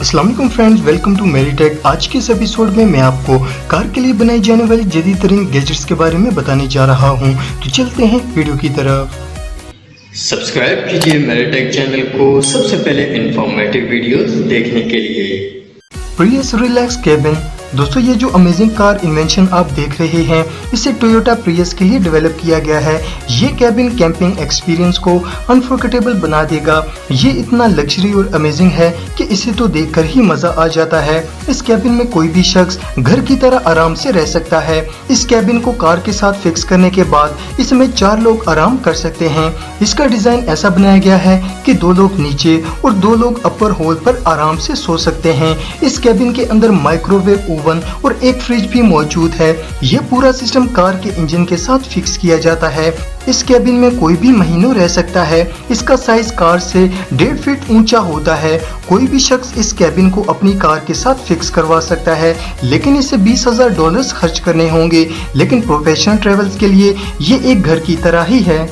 अस्सलाम वालेकुम friends, welcome to मेरीटेक। आज के इस एपिसोड में मैं आपको कार के लिए बनाई जाने वाली जदीद तरीन गैजेट्स के बारे में बताने जा रहा हूं। तो चलते हैं वीडियो की तरफ। सब्सक्राइब कीजिए मेरीटेक चैनल को सबसे पहले इंफॉर्मेटिव वीडियोस देखने के लिए। प्रियस रिलैक्स केबिन। दोस्तों, ये जो अमेजिंग कार इन्वेंशन आप देख रहे हैं, इसे टोयोटा प्रियस के लिए डेवलप किया गया है। ये केबिन कैंपिंग एक्सपीरियंस को अनफॉरगेटेबल बना देगा। ये इतना लग्जरी और अमेजिंग है कि इसे तो देखकर ही मजा आ जाता है। इस केबिन में कोई भी शख्स घर की तरह आराम से रह सकता है। इस केबिन को कार के साथ फिक्स करने के बाद इसमें 4 लोग आराम कर सकते हैं। इसका डिजाइन ऐसा बनाया गया है कि 2 लोग नीचे और 2 लोग अपर होल पर आराम से सो सकते हैं। इस केबिन के अंदर माइक्रोवेव ओवन और एक फ्रिज भी मौजूद है। यह पूरा सिस्टम कार के इंजन के साथ फिक्स किया जाता है। इस केबिन में कोई भी महीनों रह सकता है। इसका साइज कार से 1.5 फीट ऊंचा होता है। कोई भी शख्स इस केबिन को अपनी कार के साथ फिक्स करवा सकता है, लेकिन इसे $20,000 खर्च करने होंगे। लेकिन प्रोफेशनल ट्रेवल्स के लिए ये एक घर की तरह ही है।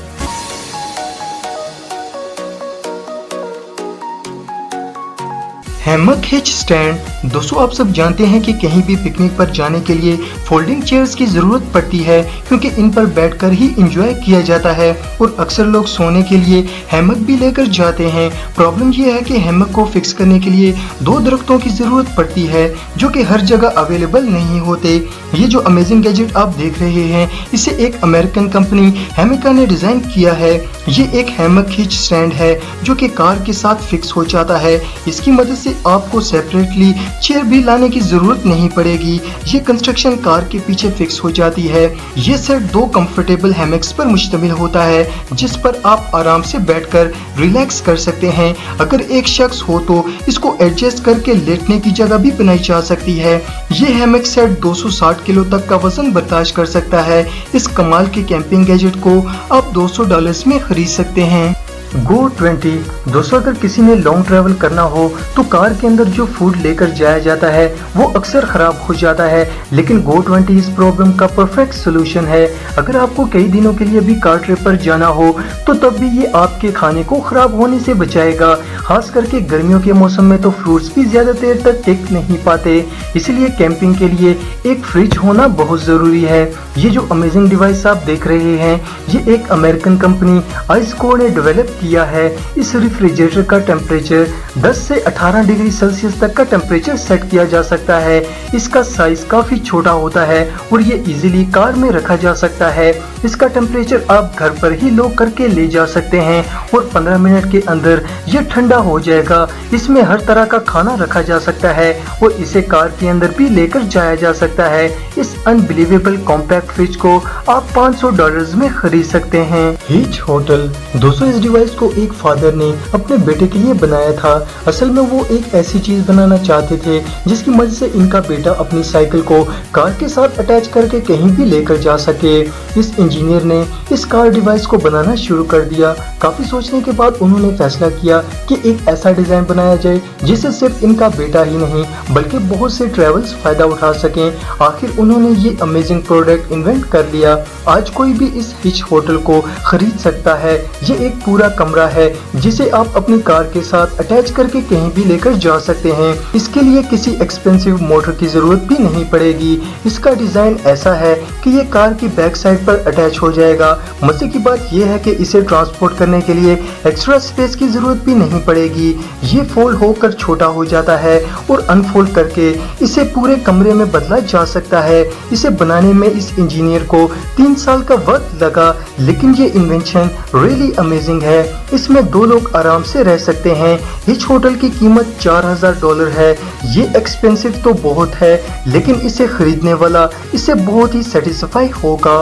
Hammock hitch stand. दोस्तों, आप सब जानते हैं कि कहीं भी पिकनिक पर जाने के लिए फोल्डिंग चेयर्स की जरूरत पड़ती है, क्योंकि इन पर बैठकर ही एंजॉय किया जाता है और अक्सर लोग सोने के लिए हैमक भी लेकर जाते हैं। प्रॉब्लम यह है कि हैमक को फिक्स करने के लिए 2 दरख्तों की जरूरत पड़ती है, जो कि हर जगह अवेलेबल नहीं होते। ये जो अमेजिंग गैजेट आप देख रहे हैं, इसे एक अमेरिकन कंपनी हैमिका ने डिजाइन किया है। ये एक हैमक हिच स्टैंड है जो कि कार के साथ फिक्स हो जाता है। इसकी मदद से आपको सेपरेटली चेयर भी लाने की जरूरत नहीं पड़ेगी। ये कंस्ट्रक्शन कार के पीछे फिक्स हो जाती है। ये सेट 2 कंफर्टेबल हैमक्स पर मुश्तमिल होता है, जिस पर आप आराम से बैठकर रिलैक्स कर सकते हैं। अगर एक शख्स हो तो इसको एडजस्ट करके लेटने की जगह भी बनाई जा सकती है। ये हैमक सेट 260 किलो तक का वजन बर्दाश्त कर सकता है। इस कमाल के कैंपिंग गैजेट को आप $200 में खरीद सकते हैं। Go20। दोस्तों, अगर किसी ने लॉन्ग ट्रैवल करना हो तो कार के अंदर जो फूड लेकर जाया जाता है वो अक्सर खराब हो जाता है, लेकिन Go20 इस प्रॉब्लम का परफेक्ट सोल्यूशन है। अगर आपको कई दिनों के लिए भी कार ट्रिप पर जाना हो तो तब भी ये आपके खाने को खराब होने से बचाएगा। खास करके गर्मियों के मौसम में तो फ्रूट्स भी ज्यादा देर तक टिक नहीं पाते, इसलिए कैंपिंग के लिए एक फ्रिज होना बहुत जरूरी है। ये जो अमेजिंग डिवाइस आप देख रहे हैं, ये एक अमेरिकन कंपनी आइसको ने डेवलप किया है। इस रेफ्रिजरेटर का टेम्परेचर 10 से 18 डिग्री सेल्सियस तक का टेम्परेचर सेट किया जा सकता है। इसका साइज काफी छोटा होता है और ये इजीली कार में रखा जा सकता है। इसका टेम्परेचर आप घर पर ही लो करके ले जा सकते हैं और 15 मिनट के अंदर ये ठंडा हो जाएगा। इसमें हर तरह का खाना रखा जा सकता है और इसे कार के अंदर भी लेकर जाया जा सकता है। इस अनबिलीवेबल कॉम्पैक्ट फ्रिज को आप $500 में खरीद सकते हैं। Hitch hotel. दोस्तों, इस डिवाइस को एक फादर ने अपने बेटे के लिए बनाया था। असल में वो एक ऐसी चीज बनाना चाहते थे जिसकी मदद से इनका बेटा अपनी साइकिल को कार के साथ अटैच करके कहीं भी लेकर जा सके। इस इंजीनियर ने इस कार डिवाइस को बनाना शुरू कर दिया। काफी सोचने के बाद उन्होंने फैसला किया कि एक ऐसा डिजाइन बनाया जाए जिससे सिर्फ इनका बेटा ही नहीं बल्कि बहुत से ट्रेवल्स फायदा उठा सकें। आखिर उन्होंने ये अमेजिंग प्रोडक्ट इन्वेंट कर लिया। आज कोई भी इस हिच होटल को खरीद सकता है। ये एक पूरा कमरा है जिसे आप अपनी कार के साथ अटैच करके कहीं भी लेकर जा सकते हैं। इसके लिए किसी एक्सपेंसिव मोटर की जरूरत भी नहीं पड़ेगी। इसका डिजाइन ऐसा है कि ये कार की बैक साइड पर अटैच हो जाएगा। मजे की बात यह है कि इसे ट्रांसपोर्ट करने के लिए एक्स्ट्रा स्पेस की जरूरत भी नहीं पड़ेगी। ये फोल्ड होकर छोटा हो जाता है और अनफोल्ड करके इसे पूरे कमरे में बदला जा सकता है। इसे बनाने में इस इंजीनियर को 3 साल का वक्त लगा, लेकिन ये इन्वेंशन रियली अमेजिंग है। इसमें 2 लोग आराम से रह सकते हैं। हिच होटल की कीमत $4,000 है। ये एक्सपेंसिव तो बहुत है, लेकिन इसे खरीदने वाला इससे बहुत ही सेटिस्फाई होगा।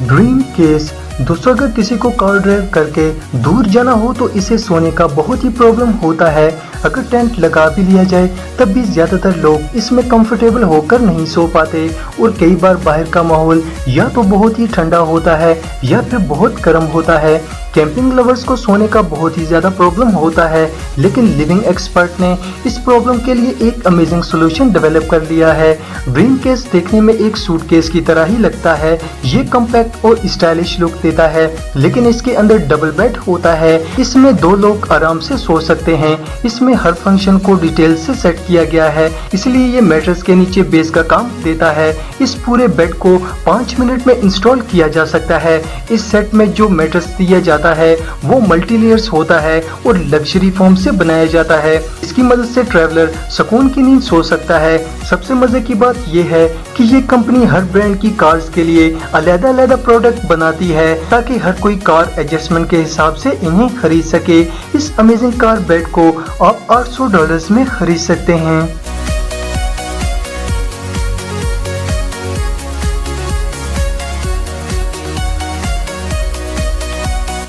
Dream case. दोस्तों, अगर किसी को कार ड्राइव करके दूर जाना हो तो इसे सोने का बहुत ही प्रॉब्लम होता है। अगर टेंट लगा भी लिया जाए तब भी ज्यादातर लोग इसमें कंफर्टेबल होकर नहीं सो पाते और कई बार बाहर का माहौल या तो बहुत ही ठंडा होता है या फिर बहुत गर्म होता है। कैंपिंग लवर्स को सोने का बहुत ही ज्यादा प्रॉब्लम होता है, लेकिन लिविंग एक्सपर्ट ने इस प्रॉब्लम के लिए एक अमेजिंग सॉल्यूशन डेवलप कर लिया है। ड्रीम केस देखने में एक सूटकेस की तरह ही लगता है। ये कॉम्पैक्ट और स्टाइलिश लुक देता है, लेकिन इसके अंदर डबल बेड होता है। इसमें 2 लोग आराम से सो सकते हैं। इसमें इसमें हर फंक्शन को डिटेल से सेट किया गया है, इसलिए ये मैट्रेस के नीचे बेस का काम देता है। इस पूरे बेड को 5 मिनट में इंस्टॉल किया जा सकता है। इस सेट में जो मैट्रेस दिया जाता है वो मल्टी लेयर्स होता है और लग्जरी फोम से बनाया जाता है। इसकी मदद से ट्रैवलर सुकून की नींद सो सकता है। सबसे मजे की बात ये है कि ये कंपनी हर ब्रांड की कार्स के लिए अलग-अलग प्रोडक्ट बनाती है ताकि हर कोई कार एडजस्टमेंट के हिसाब से इन्हें खरीद सके। इस अमेजिंग कार बेड को आप $800 में खरीद सकते हैं।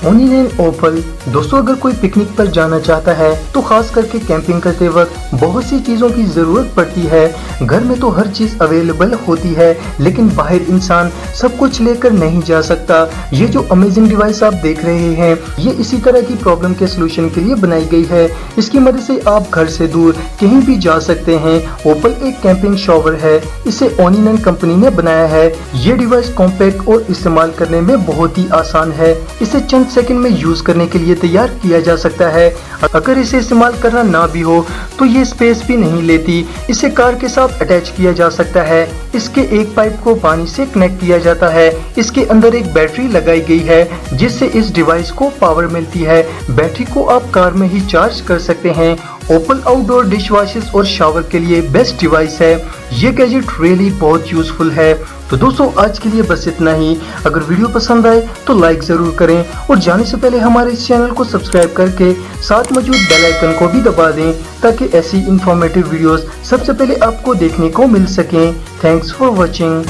ओनियन ओपल दोस्तों, अगर कोई पिकनिक पर जाना चाहता है तो खास करके कैंपिंग करते वक्त बहुत सी चीजों की जरूरत पड़ती है। घर में तो हर चीज अवेलेबल होती है, लेकिन बाहर इंसान सब कुछ लेकर नहीं जा सकता। ये जो अमेजिंग डिवाइस आप देख रहे हैं, ये इसी तरह की प्रॉब्लम के सोल्यूशन के लिए बनाई गई है। इसकी मदद से आप घर से दूर कहीं भी जा सकते हैं। ओपल एक कैंपिंग शॉवर है, इसे ओनियन कंपनी ने बनाया है। ये डिवाइस कॉम्पैक्ट और इस्तेमाल करने में बहुत ही आसान है। इसे चंद सेकंड में यूज करने के लिए तैयार किया जा सकता है। अगर इसे इस्तेमाल करना ना भी हो तो ये स्पेस भी नहीं लेती। इसे कार के साथ अटैच किया जा सकता है। इसके एक पाइप को पानी से कनेक्ट किया जाता है। इसके अंदर एक बैटरी लगाई गई है जिससे इस डिवाइस को पावर मिलती है। बैटरी को आप कार में ही चार्ज कर सकते हैं। ओपल आउटडोर डिश वॉशेस और शावर के लिए बेस्ट डिवाइस है। ये गैजेट रियली बहुत यूजफुल है। तो दोस्तों, आज के लिए बस इतना ही। अगर वीडियो पसंद आए तो लाइक जरूर करें और जाने से पहले हमारे इस चैनल को सब्सक्राइब करके साथ मौजूद बेल आइकन को भी दबा दें ताकि ऐसी इंफॉर्मेटिव वीडियोस सबसे पहले आपको देखने को मिल सकें। Thanks for watching.